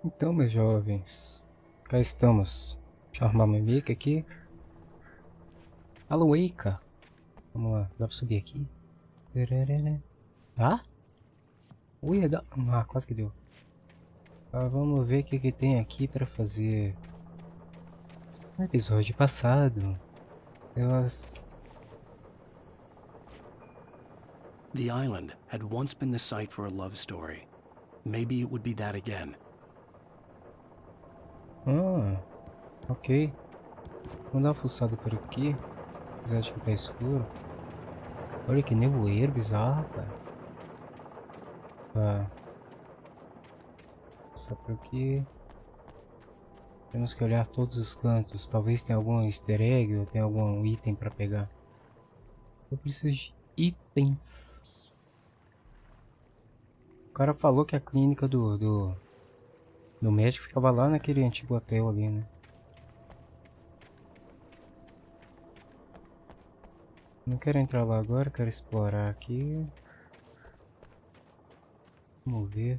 Então, meus jovens, cá estamos. Deixa eu arrumar meu mic aqui. Alô, Eika. Vamos lá, dá pra subir aqui? Tá? Ui, dá... Ah, quase que deu. Ah, vamos ver o que tem aqui pra fazer. No episódio passado, The island had once been the site for a love story. Maybe it would be that again. Ah, ok. Vamos dar uma fuçada por aqui. Apesar de que tá escuro. Olha que nevoeiro bizarro, cara. Tá. Passar por aqui. Temos que olhar todos os cantos. Talvez tenha algum easter egg ou tenha algum item pra pegar. Eu preciso de itens. O cara falou que a clínica do médico ficava lá naquele antigo hotel ali, né? Não quero entrar lá agora, quero explorar aqui. Vamos ver.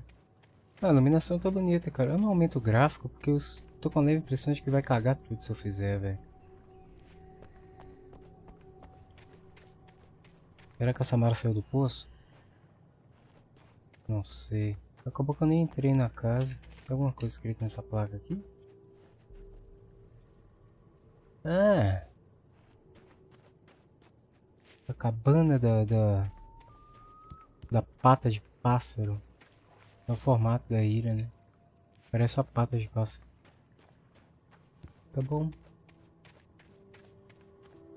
Ah, a iluminação tá bonita, cara. Eu não aumento o gráfico porque eu tô com a leve impressão de que vai cagar tudo se eu fizer, velho. Será que a Samara saiu do poço? Não sei. Acabou que eu nem entrei na casa. Tem alguma coisa escrita nessa placa aqui? Ah! A cabana da pata de pássaro. É o formato da ilha, né? Parece uma pata de pássaro. Tá bom.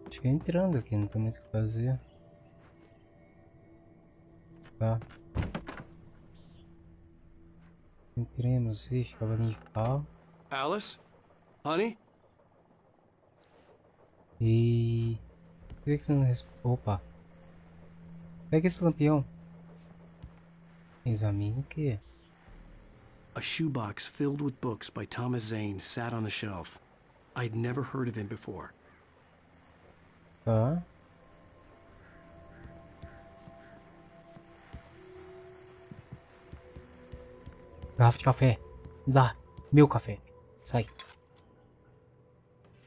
Acho que é entrando aqui, não tem muito o que fazer. Tá. Entremos, ixi, cavalinho de pau. Alice? Honey? E... por que você não responde? Opa! Pega esse lampião. Examine o que? A shoebox filled with books by Thomas Zane sat on the shelf. I'd never heard of him before. Tá. Garrafa de café. Dá. Meu café. Sai.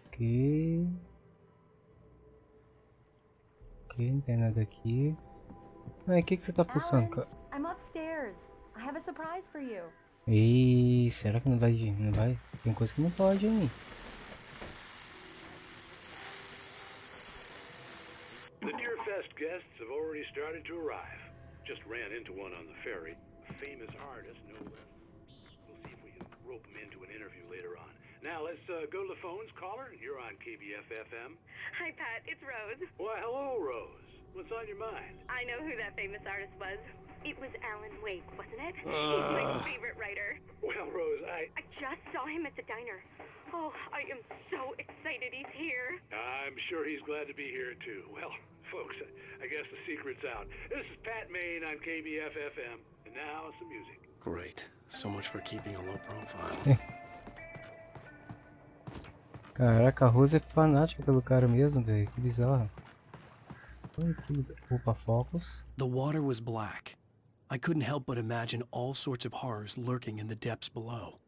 Ok. Ok, não tem nada aqui. Ah, o que você tá fuçando, cara? I'm upstairs. I have a surprise for you. Ih, será que não vai? Não vai? Tem coisa que não pode, hein? The Deerfest guests have already started to arrive. Just ran into one on the ferry. A famous artist, no less. We'll see if we can rope him into an interview later on. Now let's go to the phones. Caller, you're on KBF-FM. Hi, Pat. It's Rose. Why, hello, Rose. What's on your mind? I know who that famous artist was. It was Alan Wake, wasn't it? He's my favorite writer. Well, Rose, I just saw him at the diner. Oh, I am so excited he's here. I'm sure he's glad to be here, too. Well, folks, I guess the secret's out. This is Pat Maine on KBF-FM. And now, some music. Great. So much for keeping a low profile. Caraca, a Rose é fanática pelo cara mesmo, velho. Que bizarro. Olha que... Opa, focus. The water was black. I couldn't help but imagine all sorts of horrors lurking in the depths below.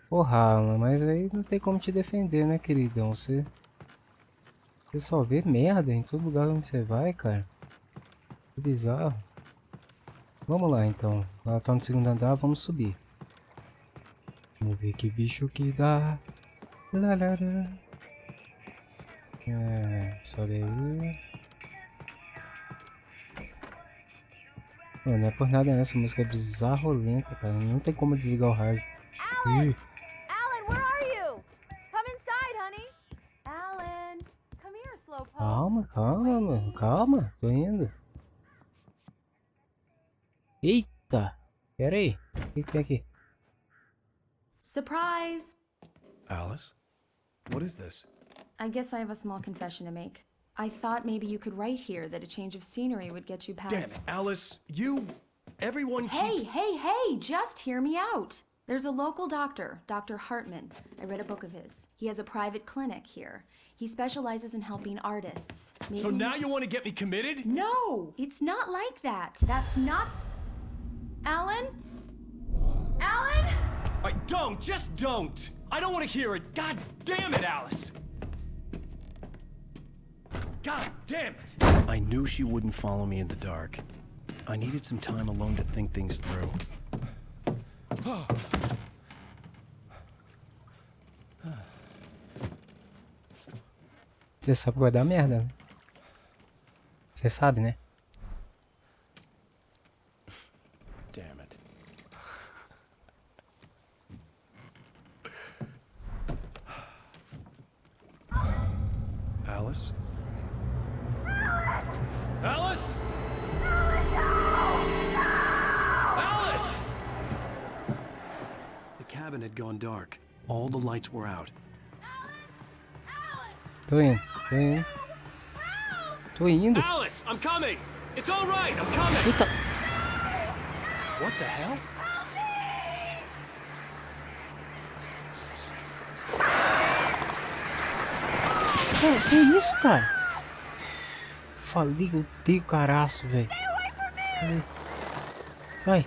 Porra, mas aí não tem como te defender, né, queridão? Você só vê merda em todo lugar onde você vai, cara. Que bizarro. Vamos lá, então. Ela tá no segundo andar, vamos subir. Vamos ver que bicho que dá. Sobe aí. Não é por nada essa música é bizarrolenta, cara. Não tem como desligar o rádio. Alan! Alan, where are you? Come inside, honey. Alan, come here, slowpoke. Calma, calma, mano. Calma, tô indo. Eita! Pera aí. O que tem aqui? Surprise! Alice? What is this? I guess I have a small confession to make. I thought maybe you could write here that a change of scenery would get you past... Damn it, Alice! Everyone Hey, keeps... hey, just hear me out. There's a local doctor, Dr. Hartman. I read a book of his. He has a private clinic here. He specializes in helping artists. Maybe... So now you want to get me committed? No, it's not like that. That's not... Alan? Alan? Don't! Just don't! I don't want to hear it! God damn it, Alice! God damn it! I knew she wouldn't follow me in the dark. I needed some time alone to think things through. Você sabe que vai dar merda, né? Você sabe, né? Damn it. Alice? Alice? Alice! The cabin had gone dark. All the lights were out. Tô indo, tô indo. Tô indo. Alice, I'm coming! It's all right, I'm coming! Eita. What the hell? Que isso, cara? Falei, eu odeio caraço, velho. Sai.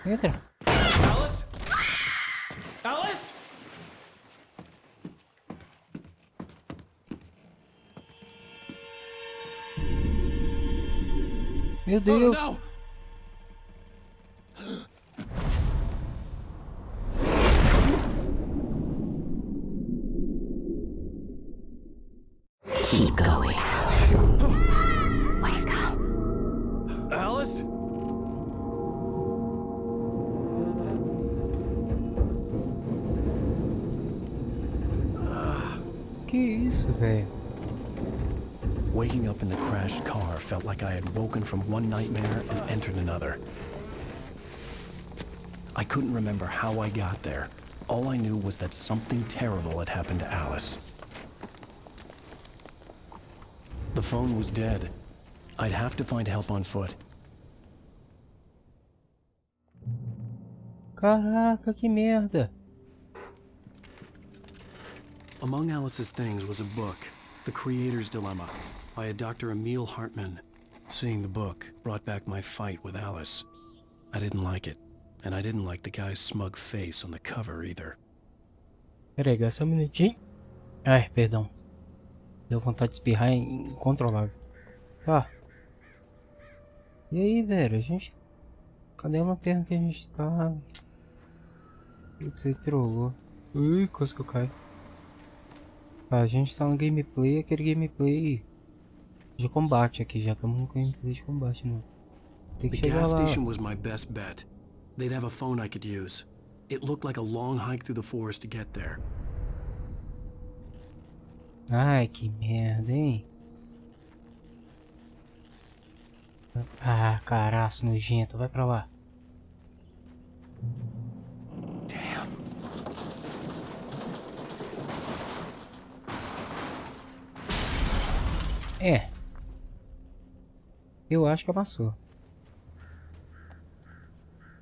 Entra. Alice? Alice? Meu Oh Deus. no! Keep going. Wake up. Alice? Que isso, velho? Waking up in the crashed car felt like I had woken from one nightmare and entered another. I couldn't remember how I got there. All I knew was that something terrible had happened to Alice. The phone was dead. I'd have to find help on foot. Caraca, que merda. Among Alice's things was a book, The Creator's Dilemma, by a Dr. Emil Hartman. Seeing the book brought back my fight with Alice. I didn't like it, and I didn't like the guy's smug face on the cover either. Pera aí, só um minutinho. Ai, perdão. Deu vontade de espirrar incontrolável. Tá. E aí, velho? A gente... Cadê a lanterna que a gente tá? O que você trollou? Ui, quase que eu caio. Tá, a gente tá no gameplay, aquele gameplay de combate aqui. Já estamos no gameplay de combate, não. Tem que The chegar gas lá. station was my best bet. They'd have a phone I could use. It looked like a long hike through the forest to get there. Ai, que merda, hein? Ah, caraço nojento. Vai pra lá. Damn. É. Eu acho que amassou.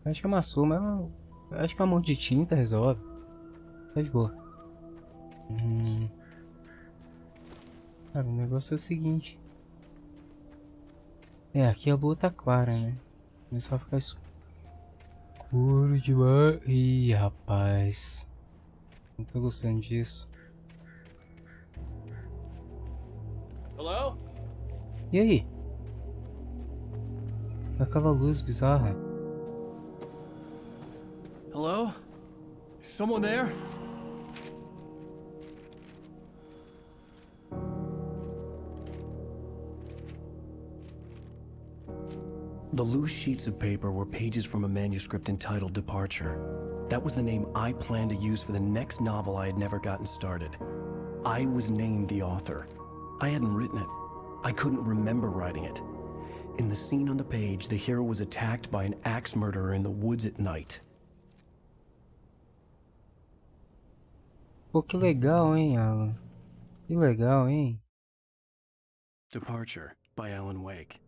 Acho que amassou, mas eu acho que uma mão de tinta resolve. Tá de boa. Cara, o negócio é o seguinte. É, aqui a lua tá clara, né? Começar a ficar escuro demais. Ih, rapaz. Não tô gostando disso. Hello? E aí? Aquela luz bizarra. Hello? Is someone there? The loose sheets of paper were pages from a manuscript entitled Departure. That was the name I planned to use for the next novel I had never gotten started. I was named the author. I hadn't written it. I couldn't remember writing it. In the scene on the page, the hero was attacked by an axe murderer in the woods at night. Pô, que legal, hein, Alan? Que legal, hein? Departure by Alan Wake.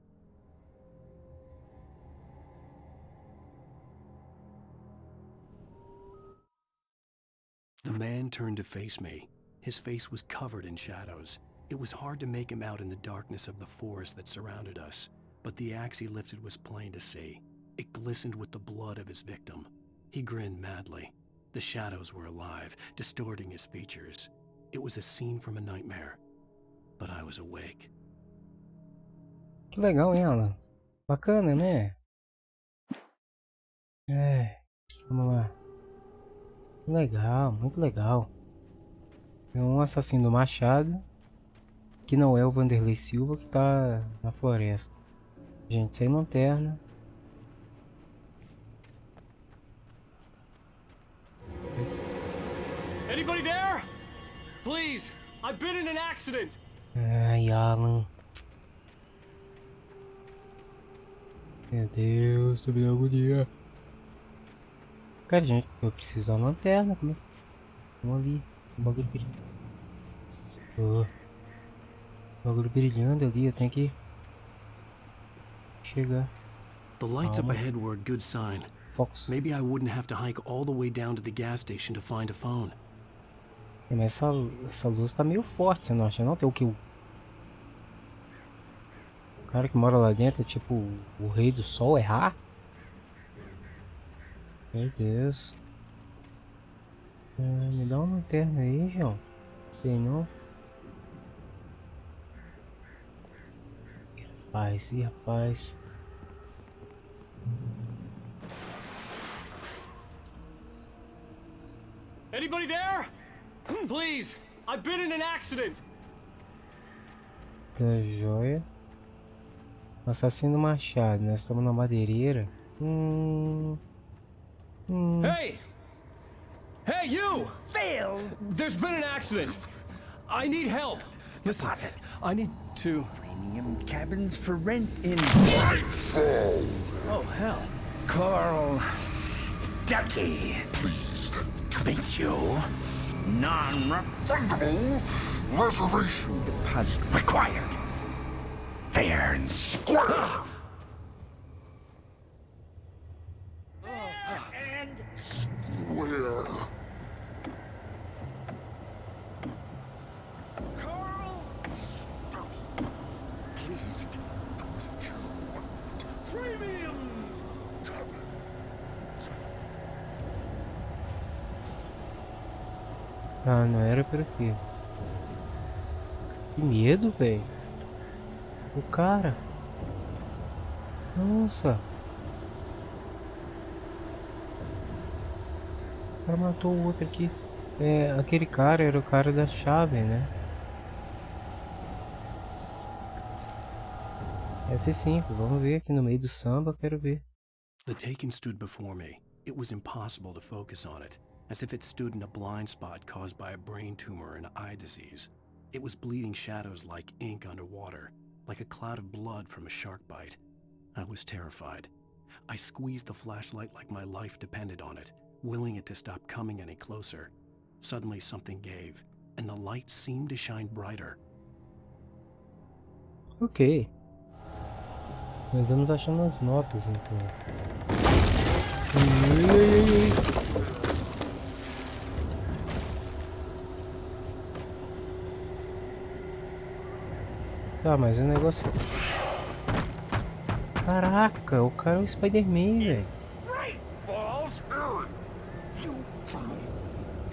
The man turned to face me. His face was covered in shadows. It was hard to make him out in the darkness of the forest that surrounded us, but the axe he lifted was plain to see. It glistened with the blood of his victim. He grinned madly. The shadows were alive, distorting his features. It was a scene from a nightmare. But I was awake. Que legal, hein, Alan? Bacana, né? É, vamos lá. Legal, muito legal. É um assassino machado, que não é o Vanderlei Silva, que tá na floresta. Gente, sem lanterna. Anybody there? Please, I've been in an accident. Ai, Alan. Meu Deus, tô vendo agonia. Cara, gente, eu preciso de uma lanterna. Vamos ali. Um bagulho brilhando. Oh. Bagulho brilhando ali, eu tenho que chegar. The lights up ahead were a good sign. Fox. Maybe I wouldn't have to hike all the way down to the gas station to find a phone. Mas essa luz tá meio forte, você não acha não? Tem o que? O cara que mora lá dentro é tipo o rei do sol, é Ra? Meu Deus. Me dá uma lanterna aí, João. Tem não? Rapaz, e rapaz. Anybody there? Please, I've been in an accident. Tá joia. Assassino machado, nós estamos na madeireira. Hey! Hey, you! Phil! There's been an accident. I need help. Listen, Deposit. I need to... Premium cabins for rent in Oh, hell. Carl Stuckey. Pleased to meet you. Non-refundable reservation deposit required. Fair and square. And square. Carl Stuckey. Pleased to meet you. Premium cabins. Tá, não era por aqui. Que medo, velho. O cara. Nossa. O cara matou o outro aqui. É, aquele cara era o cara da chave, né? F5, vamos ver aqui no meio do samba, quero ver. The Taken stood before me. It was impossible to focus on it, as if it stood in a blind spot caused by a brain tumor and eye disease. It was bleeding shadows like ink underwater, like a cloud of blood from a shark bite. I was terrified. I squeezed the flashlight like my life depended on it, willing it to stop coming any closer. Suddenly something gave, and the light seemed to shine brighter. Ok. Nós vamos achando as notas então. Tá, mas o negócio... Caraca, o cara é o Spider-Man, velho. Bright Falls, you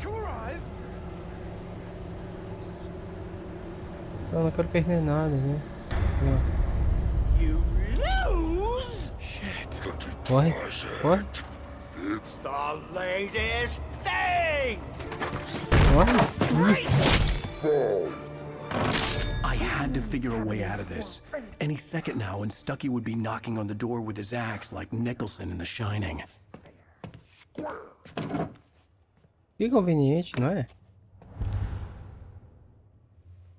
to arrive. Então, não quero perder nada, né? You lose. Shit. Corre, corre, It's the latest thing. corre. I had to figure a way out of this. Any second now, and Stuckey would be knocking on the door with his axe like Nicholson in The Shining. Que conveniente, não é?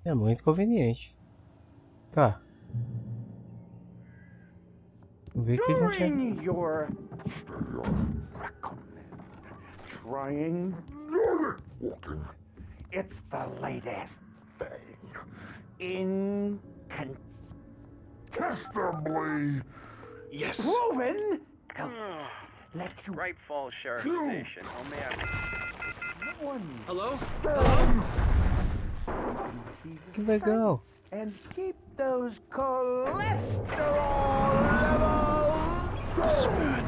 É muito conveniente. Tá. Vamos ver o que a gente... During your trying walking, it's the latest thing. Incontestably Yes! proven. Let you Bright Falls Sheriff Station. Oh man. Hello? Que legal. And keep those cholesterol levels This is bad.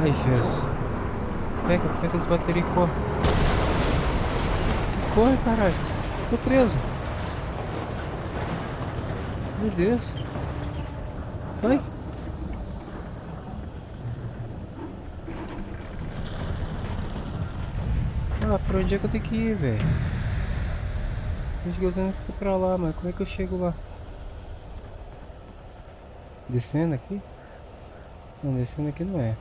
Ai, Jesus. Pega as baterias e corre. Corre, caralho. Tô preso. Meu Deus. Sai. Ah, pra onde é que eu tenho que ir, velho? Os gozando ficam pra lá, mas como é que eu chego lá? Descendo aqui? Não, descendo aqui não é.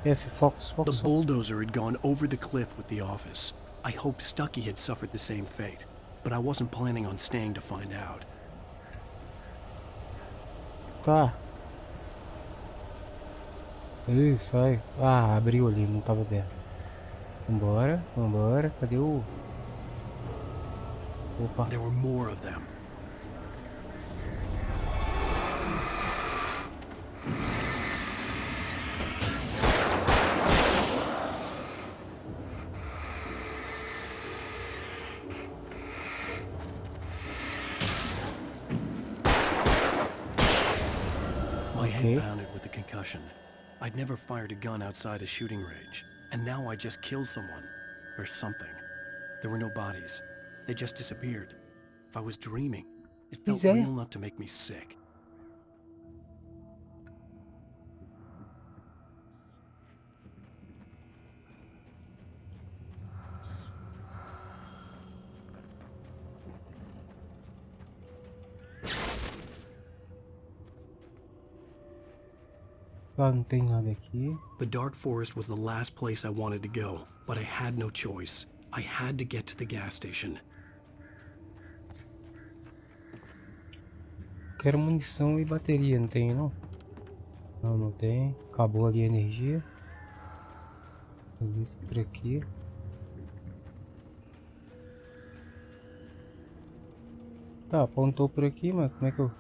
F, focus. The bulldozer had gone over the cliff with the office. I hoped Stucky had suffered the same fate, but I wasn't planning on staying to find out. Tá. Ih, sai. Ah, abriu ali, não tava aberto. Vambora. Cadê o... Opa. There were more of them. My head pounded with the concussion. I'd never fired a gun outside a shooting range, and now I just killed someone. Or something. There were no bodies. They just disappeared. If I was dreaming, it felt real enough to make me sick. Ah, não tem nada aqui. The dark forest was the last place I wanted to go, but I had no choice. I had to get to the gas station. Quero munição e bateria, não tem não? Não, não tem. Acabou ali a energia. Isso por aqui. Tá, apontou por aqui, mas como é que eu...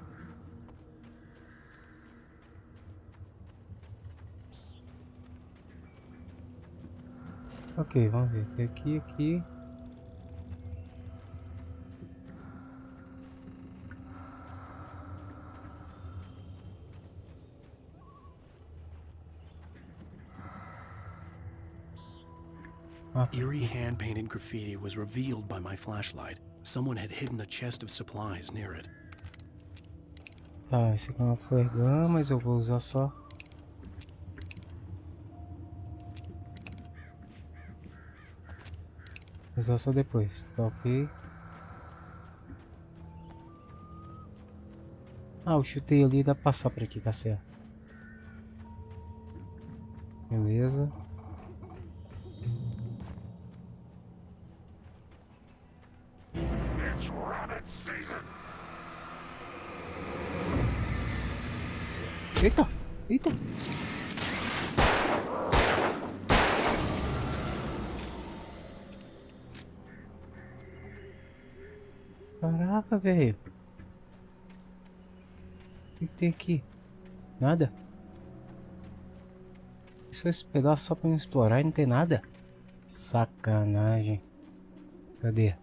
Ok, vamos ver. Tem aqui. Eerie hand-painted graffiti was revealed by my flashlight. Someone had hidden a chest of supplies near it. Tá, esse aqui é uma flare gun, mas eu vou usar só. Vou usar só depois, tá ok? Ah, eu chutei ali, dá pra passar por aqui, tá certo. Beleza. Eita! Eita! Caraca, velho. O que tem aqui? Nada? Isso é esse pedaço só pra eu explorar e não tem nada? Sacanagem. Cadê?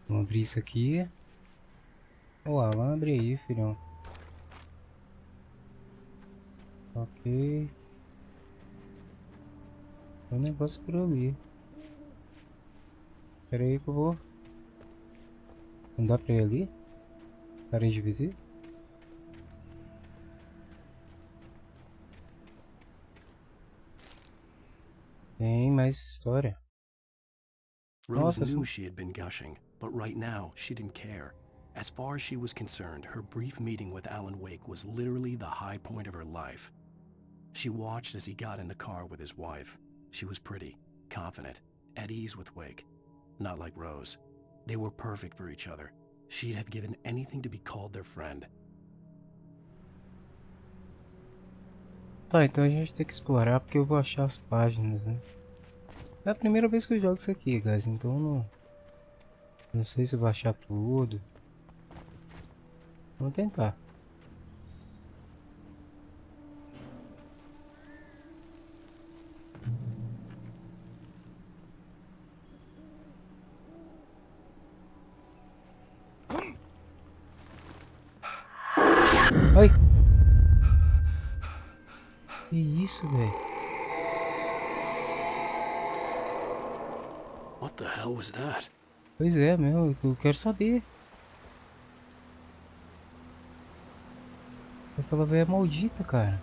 Vamos abrir isso aqui. Ó, abre aí, filhão. Ok. Tem um negócio por ali. Espera aí que eu vou. Não dá pra ir ali? Parede visível? Tem mais história. Rose knew she had been gushing, but right now she didn't care. As far as she was concerned, her brief meeting with Alan Wake was literally the high point of her life. She watched as he got in the car with his wife. She was pretty, confident, at ease with Wake. Not like Rose. They were perfect for each other. She'd have given anything to be called their friend. Tá, então a gente tem que explorar porque eu vou achar as páginas, né? É a primeira vez que eu jogo isso aqui, guys, então não sei se eu vou achar tudo. Vamos tentar. Ai! Que isso, velho? What the hell was that? Pois é, meu, eu quero saber. Aquela velha maldita, cara.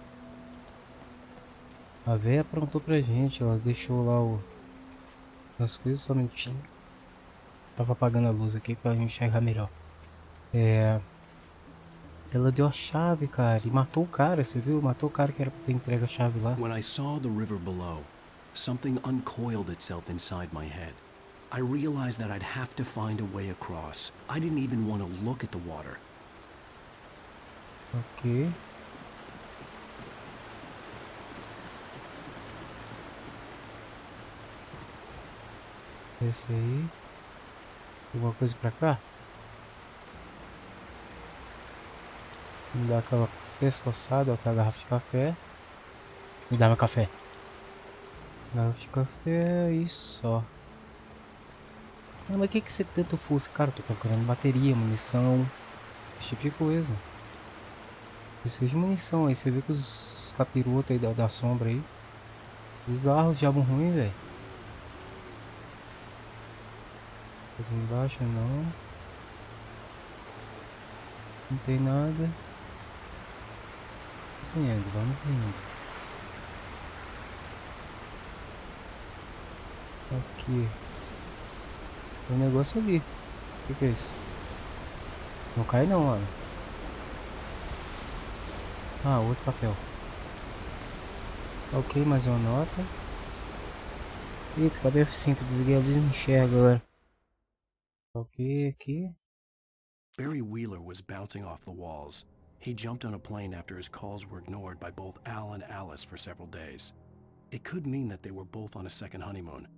A velha aprontou pra gente, ela deixou lá as coisas só um minutinho. Tava apagando a luz aqui pra gente enxergar melhor. Ela deu a chave, cara, e matou o cara, você viu? Matou o cara que era pra ter entregue a chave lá. When I saw the river below, something uncoiled itself inside my head. I realized that I'd have to find a way across. I didn't even want to look at the water. Ok. Esse aí. Tem alguma coisa pra cá? Me dá aquela pescoçada, ó, com a garrafa de café. Me dá meu café. Garrafa de café e só. Ah, mas o que você tanto fuça? Cara, eu tô procurando bateria, munição, esse tipo de coisa. Precisa de munição aí, você vê que os capirotos aí da sombra aí. Bizarros, diabo ruim, velho. Coisa embaixo não. Não tem nada. Vamos indo, vamos indo. Aqui. Tem um negócio ali. O que é isso? Não cai não, mano. Ah, outro papel. Ok, mais uma nota. Eita, cadê F5? Desliguei a luz e não enxerga agora. Ok, aqui. Barry Wheeler was bouncing off the walls. He jumped on a plane after his calls were ignored by both Al and Alice for several days. It could mean that they were both on a second honeymoon,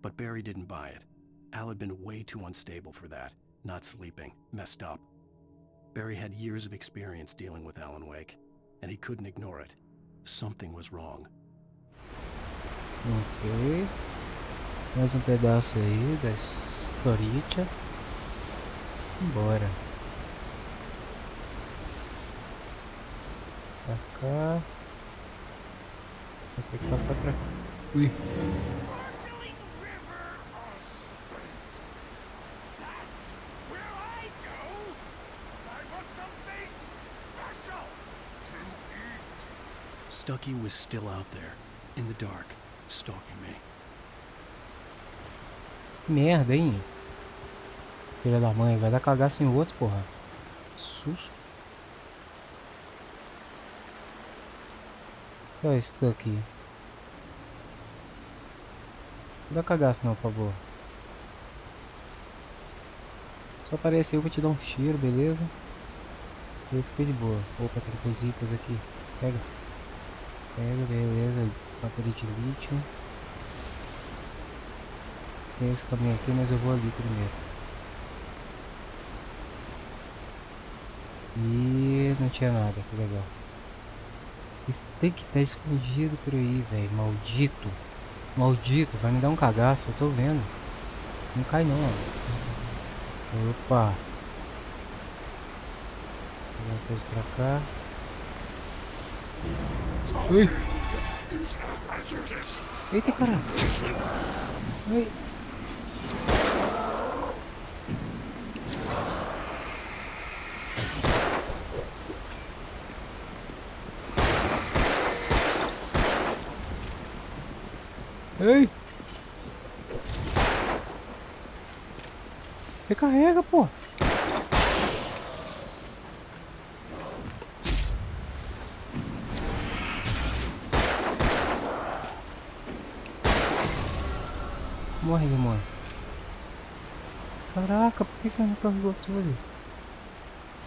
but Barry didn't buy it. Al had been way too unstable for that, not sleeping, messed up. Barry had years of experience dealing with Alan Wake, and he couldn't ignore it. Something was wrong. Ok. Mais um pedaço aí da historinha. Bora. Pra cá. Vou ter que passar pra cá. Ui. Stucky was still out there, in the dark, stalking me. Merda, hein? Filha da mãe, vai dar cagaço em outro, porra. Susto. Olha esse daqui. Não dá cagaço não, por favor. Só aparece eu pra te dar um cheiro, beleza? Eu fiquei de boa. Opa, tem coisitas aqui. Pega. Pega, beleza. Bateria de lítio. Tem esse caminho aqui, mas eu vou ali primeiro. E não tinha nada, que legal. Esse tanque tá escondido por aí, velho. Maldito. Maldito, vai me dar um cagaço, eu tô vendo. Não cai não, ó. Opa. Alguma coisa pra cá. Ui. Eita, caralho. Ui. Ei! Recarrega, pô! Morre, demônio. Caraca, por que não recarregou tudo?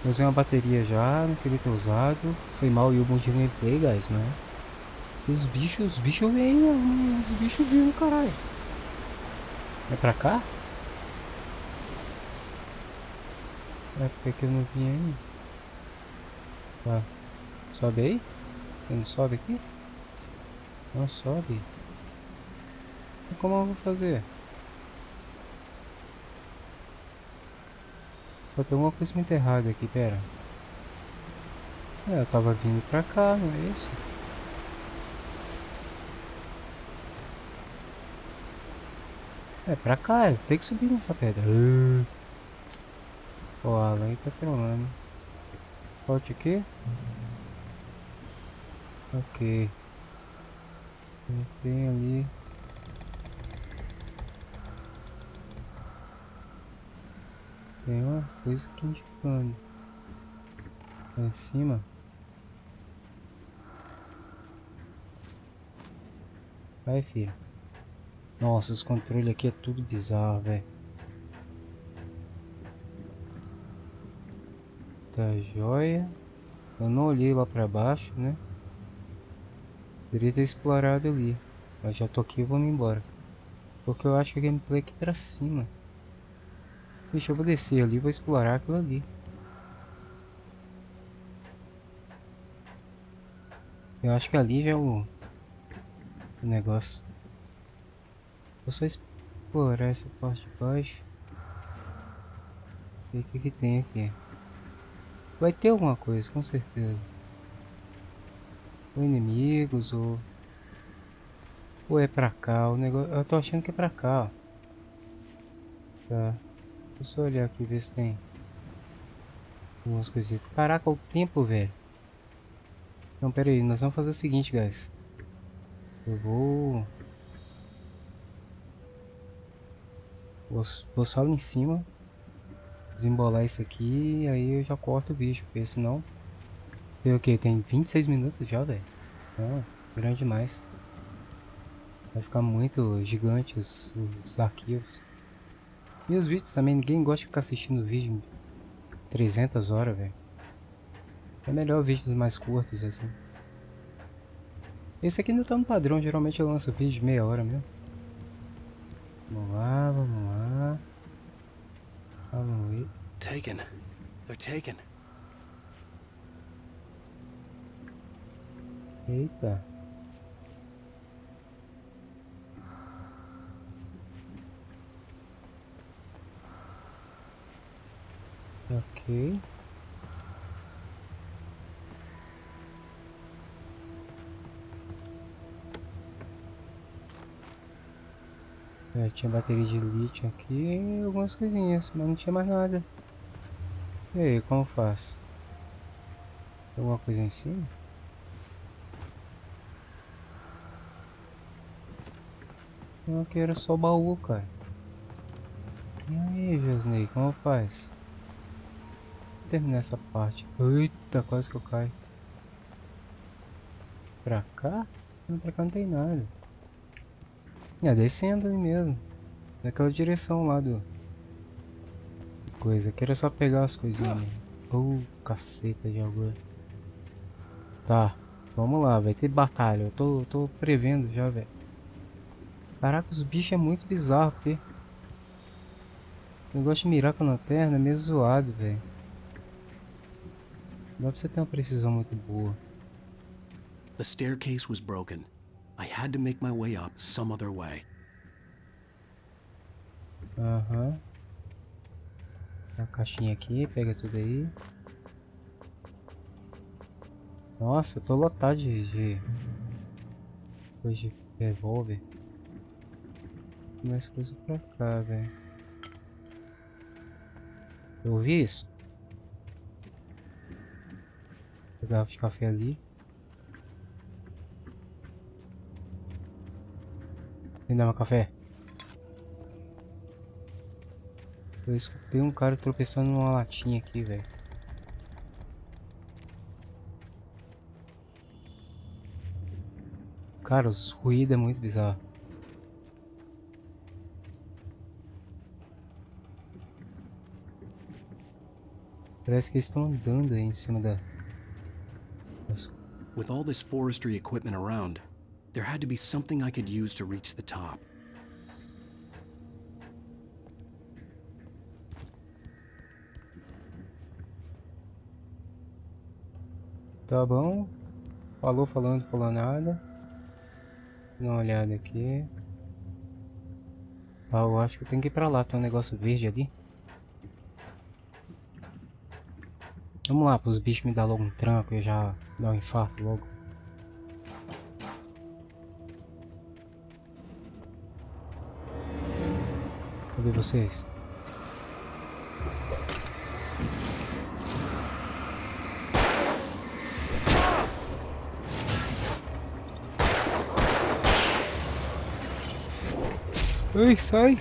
Eu usei uma bateria já, não queria ter usado. Foi mal e o bom de gameplay, guys, né? Os bichos vêm, os bichos vêm, caralho. É pra cá? É porque eu não vim ainda. Tá. Sobe aí? Não sobe aqui? Não sobe. E como eu vou fazer? Pode ter alguma coisa muito errada aqui, pera. É, eu tava vindo pra cá, não é isso? É pra cá, tem que subir nessa pedra. Ó, Alan aí tá trolando. Volte aqui. Ok. Tem ali. Tem uma coisa aqui indicando. Lá em cima. Vai, filho. Nossa, os controles aqui é tudo bizarro, velho. Tá joia. Eu não olhei lá pra baixo, né? Poderia ter explorado ali. Mas já tô aqui e vou me embora. Porque eu acho que a gameplay é aqui pra cima. Deixa eu vou descer ali e vou explorar aquilo ali. Eu acho que ali já é o negócio. Vou só explorar essa parte de baixo. Ver o que que tem aqui. Vai ter alguma coisa, com certeza. Ou inimigos, ou é pra cá. O negócio, eu tô achando que é pra cá, ó. Tá. Deixa eu só olhar aqui e ver se tem algumas coisitas. Caraca, o tempo, velho. Não, pera aí. Nós vamos fazer o seguinte, guys. Eu vou só lá em cima. Desembolar isso aqui. Aí eu já corto o bicho. Porque senão... Tem o que? Tem 26 minutos já, velho. Não, grande demais. Vai ficar muito gigante os arquivos. E os vídeos também. Ninguém gosta de ficar assistindo vídeo 300 horas, velho. É melhor vídeos mais curtos, assim. Esse aqui não tá no padrão. Geralmente eu lanço vídeo de meia hora mesmo. Vamos lá, vamos lá. Vamos ver. Taken. They're taken. Eita. Ok. É, tinha bateria de lítio aqui e algumas coisinhas, mas não tinha mais nada. E aí, como faço? Tem alguma coisa em cima? Não, aqui era só baú, cara. E aí, Josney, como faz? Vou terminar essa parte. Eita, quase que eu caio. Pra cá? Não, pra cá não tem nada. É, descendo ali mesmo. Naquela direção lá do... Coisa. Aqui era só pegar as coisinhas mesmo. Caceta de agora. Tá. Vamos lá, vai ter batalha. Eu tô prevendo já, velho. Caraca, os bichos é muito bizarro, porque... O negócio de mirar com a lanterna é meio zoado, velho. Não dá pra você ter uma precisão muito boa. The staircase was broken. I had to make my way up some other way. Aham. Tem uma caixinha aqui, pega tudo aí. Nossa, eu tô lotado de coisa de revólver. Tem mais coisa pra cá, velho. Eu ouvi isso? Garrafa de café ali. Me dá meu café. Eu escutei um cara tropeçando numa latinha aqui, velho. Cara, os ruídos é muito bizarro. Parece que eles estão andando aí em cima das... With all this forestry equipment around, there had to be something I could use to reach the top. Tá bom. Falou, falou nada. Dá uma olhada aqui. Ah, eu acho que eu tenho que ir pra lá. Tem um negócio verde ali. Vamos lá, para os bichos me dar logo um tranco e eu já dar um infarto logo. Cadê vocês? Ai, sai!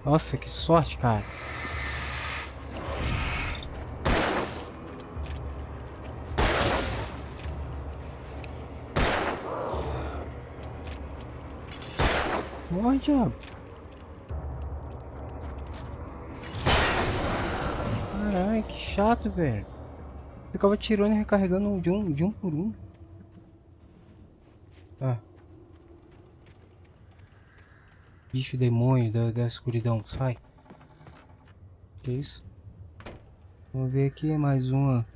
Nossa, que sorte, cara! Morre, diabo! Caralho, que chato, velho! Ficava tirando e recarregando de um por um. Ah. Bicho demônio da escuridão, sai! Que isso? Vamos ver aqui mais uma.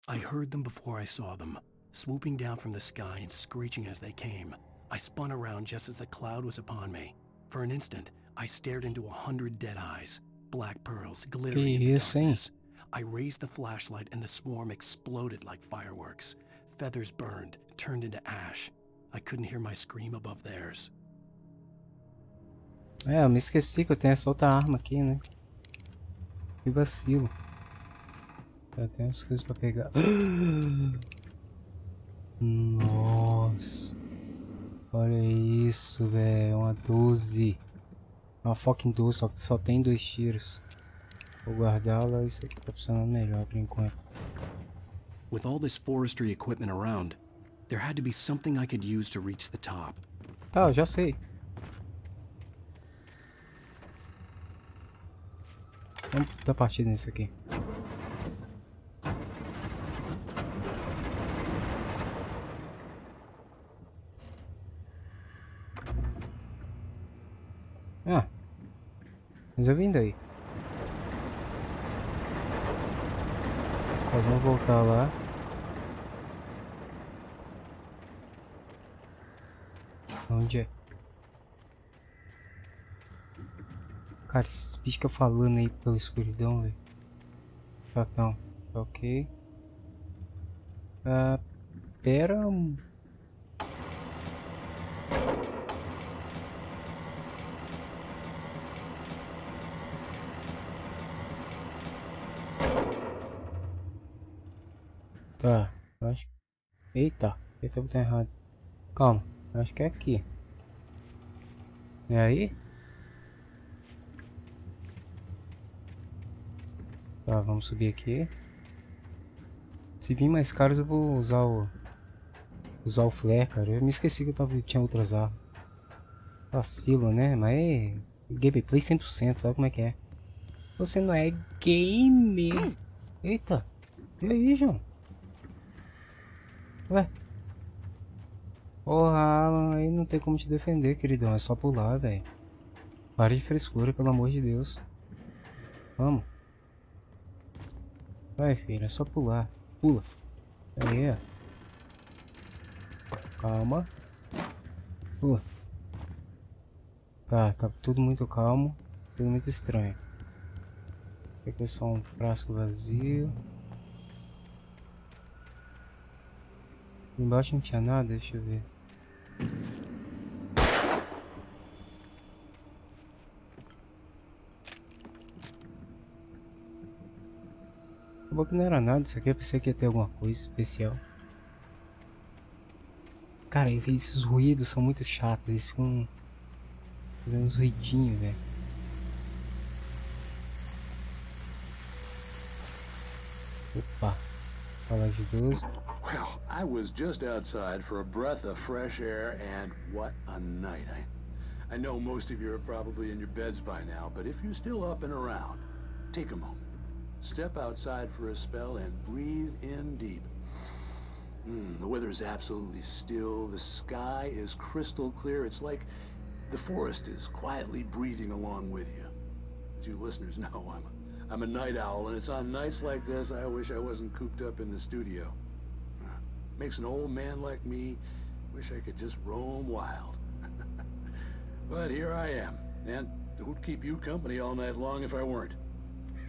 I heard them before I saw them, swooping down from the sky and screeching as they came. I spun around just as the cloud was upon me. For an instant, I stared into 100 dead eyes, black pearls glittering in the isso, hein? darkness. I raised the flashlight and the swarm exploded like fireworks. Feathers burned, turned into ash. I couldn't hear my scream above theirs. É, eu me esqueci que eu tenho essa outra arma aqui, né? Que vacilo. Já tem umas coisas pra pegar. Nossa. Olha isso, velho. Uma 12. Uma fucking 12, só que só tem 2 tiros. Vou guardá-la. Isso aqui tá funcionando melhor por enquanto. With all this forestry equipment around, there had to be something I could use to reach the top. Tá, eu já sei. Vamos dar partida nisso aqui. Ah, mas eu vim daí. Tá, vamos voltar lá. Onde é? Cara, esses bichos que eu falando aí pela escuridão, velho. Chatão. Tá ok. Ah, pera. Tá, eu acho. Eita, eu tô botando errado. Calma, eu acho que é aqui. É aí? Tá, vamos subir aqui. Se vir mais caros eu vou usar o flare, cara. Eu me esqueci que tinha outras armas. Vacilo, né? Mas gameplay 100%, sabe como é que é? Você não é gamer. Eita, e aí, João? Ué? Porra, aí não tem como te defender, queridão. É só pular, velho. Para de frescura, pelo amor de Deus. Vamos. Vai, filho, é só pular. Pula. Aí, ó. Calma. Pula. Tá tudo muito calmo. Tudo muito estranho. Aqui é só um frasco vazio. Embaixo não tinha nada, deixa eu ver. Acabou que não era nada isso aqui, eu pensei que ia ter alguma coisa especial. Cara, esses ruídos são muito chatos, eles ficam fazendo uns ruidinhos, velho. Opa, fala de 12. Well, I was just outside for a breath of fresh air, and what a night. I know most of you are probably in your beds by now, but if you're still up and around, take a moment. Step outside for a spell and breathe in deep. The weather is absolutely still. The sky is crystal clear. It's like the forest is quietly breathing along with you. As you listeners know, I'm a night owl, and it's on nights like this I wish I wasn't cooped up in the studio. Makes an old man like me wish I could just roam wild. But here I am, and who'd keep you company all night long if I weren't?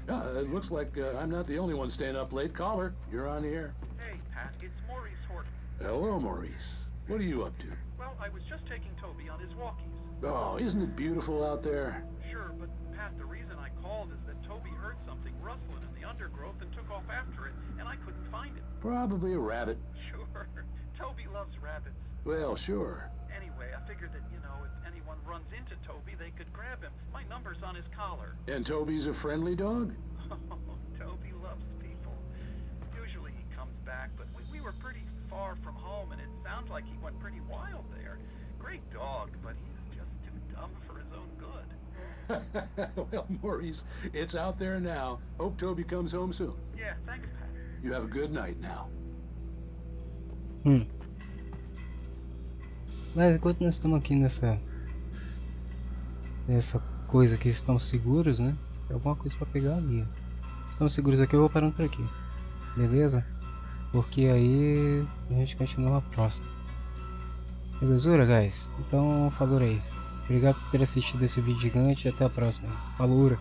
It looks like I'm not the only one staying up late. Caller, you're on the air. Hey, Pat, it's Maurice Horton. Hello, Maurice. What are you up to? Well, I was just taking Toby on his walkies. Oh, isn't it beautiful out there? Sure, but Pat, the reason I called is that Toby heard something rustling in the undergrowth and took off after it, and I couldn't find it. Probably a rabbit. Sure. Toby loves rabbits. Well, sure. Anyway, I figured that, you know, if anyone runs into Toby, they could grab him. My number's on his collar. And Toby's a friendly dog? Oh, Toby loves people. Usually he comes back, but we were pretty far from home, and it sounds like he went pretty wild there. Great dog, but he's just too dumb for his own good. Well, Maurice, it's out there now. Hope Toby comes home soon. Yeah, thanks, Pat. You have a good night now. Mas enquanto nós estamos aqui nessa coisa que estamos seguros, né? Tem alguma coisa pra pegar ali. Estamos seguros aqui, eu vou parando por aqui. Beleza? Porque aí a gente continua na próxima. Belezura, guys? Então, falou aí. Obrigado por ter assistido esse vídeo gigante e até a próxima. Falou!